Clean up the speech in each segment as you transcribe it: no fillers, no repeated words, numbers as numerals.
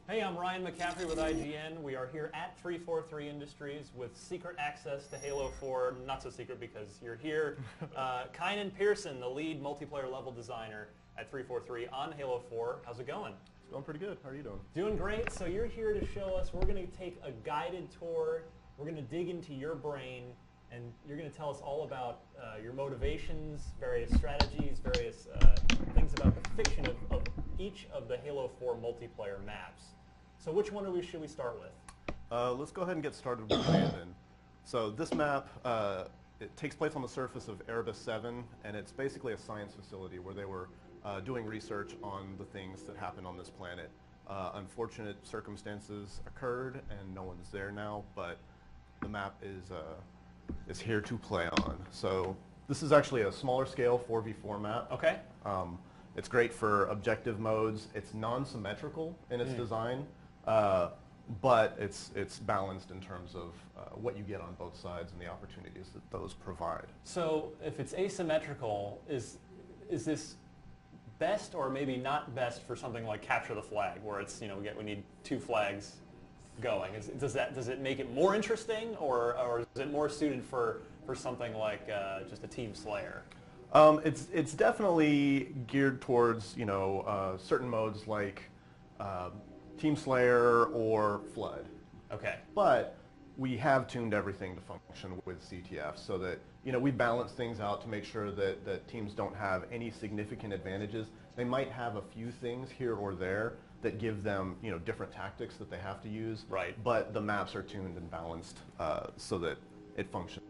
Hey, I'm Ryan McCaffrey with IGN. We are here at 343 Industries with secret access to Halo 4. Not so secret because you're here. Kynan Pearson, the lead multiplayer level designer at 343 on Halo 4. How's it going? It's going pretty good. How are you doing? Doing great. So you're here to show us. We're going to take a guided tour. We're going to dig into your brain, and you're going to tell us all about your motivations, various strategies, various things about the fiction of each of the Halo 4 multiplayer maps. So which one should we start with? Let's go ahead and get started with Landon. So this map, it takes place on the surface of Erebus 7, and it's basically a science facility where they were doing research on the things that happen on this planet. Unfortunate circumstances occurred, and no one's there now, but the map is here to play on. So this is actually a smaller scale 4v4 map. Okay. It's great for objective modes. It's non-symmetrical in its design. But it's balanced in terms of what you get on both sides and the opportunities that those provide. So if it's asymmetrical, is this best or maybe not best for something like Capture the Flag, where it's we need two flags going? Does it make it more interesting, or is it more suited for something like just a Team Slayer? It's definitely geared towards certain modes like Team Slayer or Flood. Okay. But we have tuned everything to function with CTF so that we balance things out to make sure that teams don't have any significant advantages. They might have a few things here or there that give them different tactics that they have to use. Right. But the maps are tuned and balanced so that it functions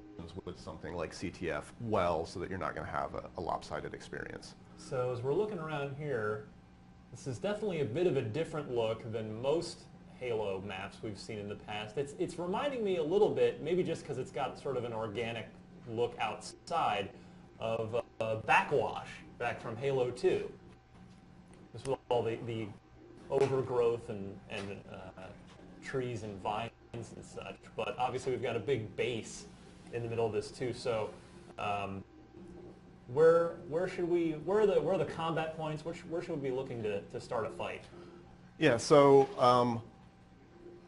with something like CTF well, so that you're not going to have a lopsided experience. So as we're looking around here, this is definitely a bit of a different look than most Halo maps we've seen in the past. It's reminding me a little bit, maybe just because it's got sort of an organic look outside, of Backwash, back from Halo 2. This was all the overgrowth and trees and vines and such. But obviously we've got a big base in the middle of this too. So where are the combat points? Where should we be looking to start a fight? Yeah, so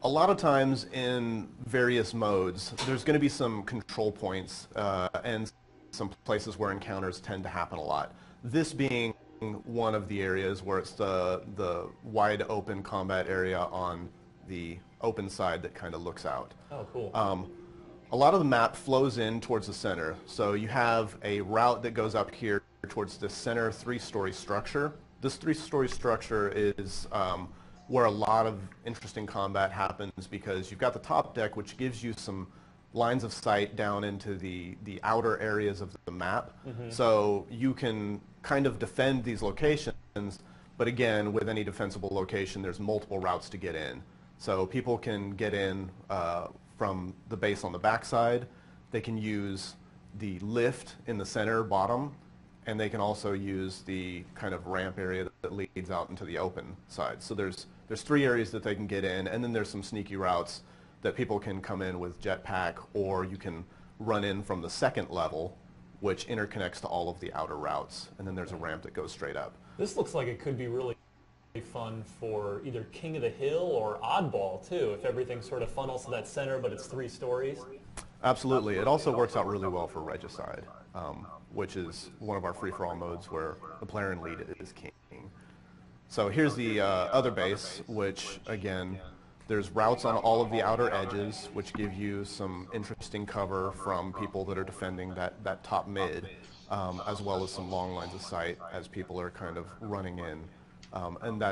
a lot of times in various modes, there's going to be some control points and some places where encounters tend to happen a lot. This being one of the areas where it's the wide open combat area on the open side that kind of looks out. Oh, cool. A lot of the map flows in towards the center. So you have a route that goes up here towards the center three-story structure. This three-story structure is where a lot of interesting combat happens, because you've got the top deck, which gives you some lines of sight down into the outer areas of the map. Mm-hmm. So you can kind of defend these locations, but again, with any defensible location, there's multiple routes to get in. So people can get in from the base on the backside. They can use the lift in the center bottom, and they can also use the kind of ramp area that leads out into the open side. So there's three areas that they can get in, and then there's some sneaky routes that people can come in with jetpack, or you can run in from the second level, which interconnects to all of the outer routes, and then there's a ramp that goes straight up. This looks like it could be really fun for either King of the Hill or Oddball too, if everything sort of funnels to that center, but it's 3 stories. Absolutely. It also works out really well for Regicide, which is one of our free-for-all modes where the player in lead is king. So here's the other base, which again, there's routes on all of the outer edges, which give you some interesting cover from people that are defending that top mid, as well as some long lines of sight as people are kind of running in. And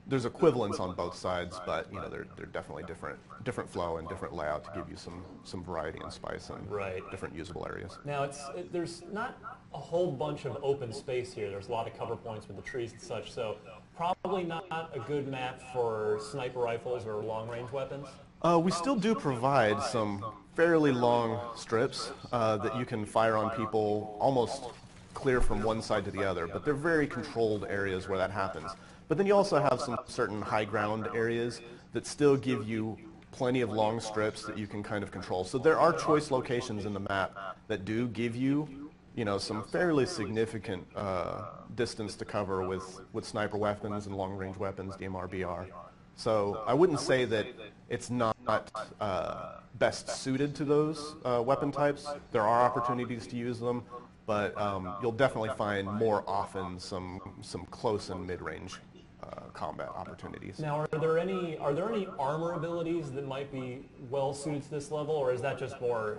there's equivalence on both sides, but they're definitely different flow and different layout to give you some variety and spice and different usable areas. Now there's not a whole bunch of open space here. There's a lot of cover points with the trees and such, so probably not a good map for sniper rifles or long-range weapons. We still do provide some fairly long strips that you can fire on people almost clear from one side to the other, but they're very controlled areas where that happens. But then you also have some certain high ground areas that still give you plenty of long strips that you can kind of control. So there are choice locations in the map that do give you you know, some fairly significant distance to cover with sniper weapons and long-range weapons, DMR, BR. So I wouldn't say that it's not best suited to those weapon types. There are opportunities to use them, but you'll definitely find more often some close and mid-range combat opportunities. Now, are there any armor abilities that might be well suited to this level, or is that just more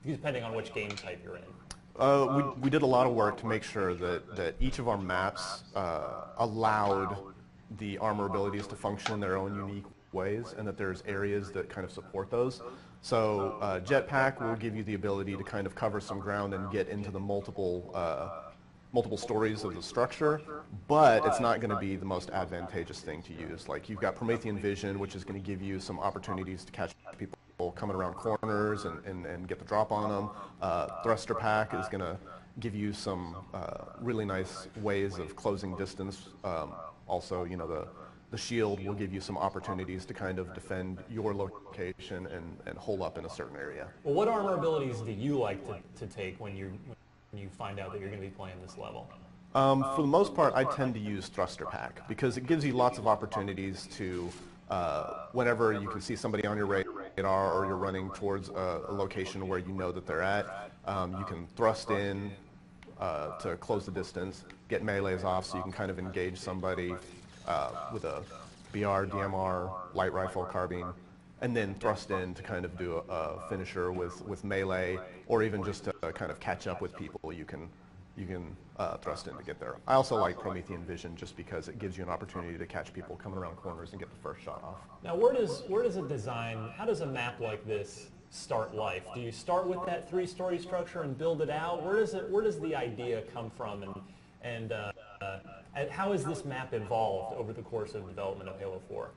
depending on which game type you're in? We did a lot of work to make sure that each of our maps allowed the armor abilities to function in their own unique ways, and that there's areas that kind of support those. So Jetpack will give you the ability to kind of cover some ground and get into the multiple stories of the structure, but it's not going to be the most advantageous thing to use. Like, you've got Promethean Vision, which is going to give you some opportunities to catch people coming around corners and get the drop on them. Thruster Pack is going to give you some really nice ways of closing distance. Also, you know, the shield will give you some opportunities to kind of defend your location and hold up in a certain area. Well, what armor abilities do you like to take when you find out that you're going to be playing this level? For the most part, I tend to use Thruster Pack because it gives you lots of opportunities to, whenever you can see somebody on your radar or you're running towards a location where you know that they're at, you can thrust in to close the distance, get melees off so you can kind of engage somebody with a BR, DMR, light rifle, carbine, and then thrust in to kind of do a finisher with melee, or even just to kind of catch up with people. You can thrust in to get there. I also like Promethean Vision just because it gives you an opportunity to catch people coming around corners and get the first shot off. Now, how does a map like this start life? Do you start with that three-story structure and build it out? Where does the idea come from, and how has this map evolved over the course of development of Halo 4?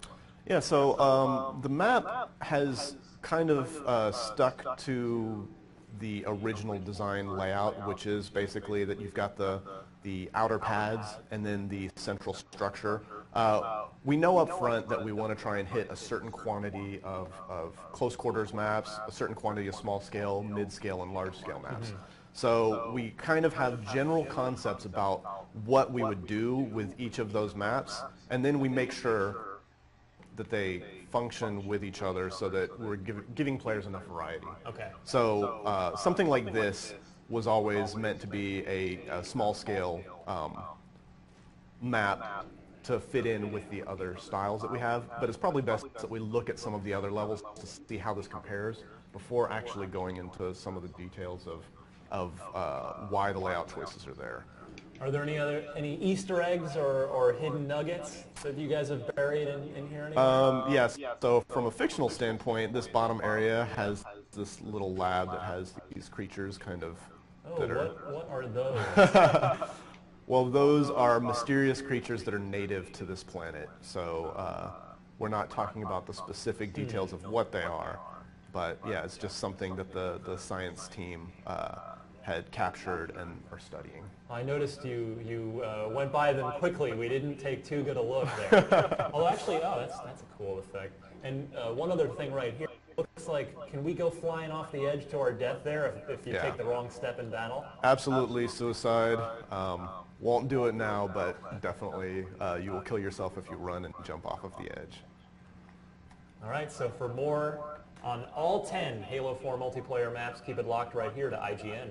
Yeah, so the map has kind of stuck to the original design layout, which is basically that you've got the outer pads and then the central structure. We know up front that we want to try and hit a certain quantity of close quarters maps, a certain quantity of small scale, mid scale, and large scale maps. Mm-hmm. So we kind of have general concepts about what we would do with each of those maps, and then we make sure that they function with each other so that we're giving players enough variety. Okay. So something like this was always meant to be a small scale map to fit in with the other styles that we have, but it's probably best that we look at some of the other levels to see how this compares before actually going into some of the details of why the layout choices are there. Are there any Easter eggs or hidden nuggets that you guys have buried in here anywhere? Yes. So from a fictional standpoint, this bottom area has this little lab that has these creatures kind of. What are those? Well, those are mysterious creatures that are native to this planet. So we're not talking about the specific details of what they are, but yeah, it's just something that the science team had captured and are studying. I noticed you went by them quickly. We didn't take too good a look there. Although actually, that's a cool effect. And one other thing right here, looks like, can we go flying off the edge to our death there if you take the wrong step in battle? Absolutely, suicide. Won't do it now, but definitely you will kill yourself if you run and jump off of the edge. All right, so for more on all 10 Halo 4 multiplayer maps, keep it locked right here to IGN.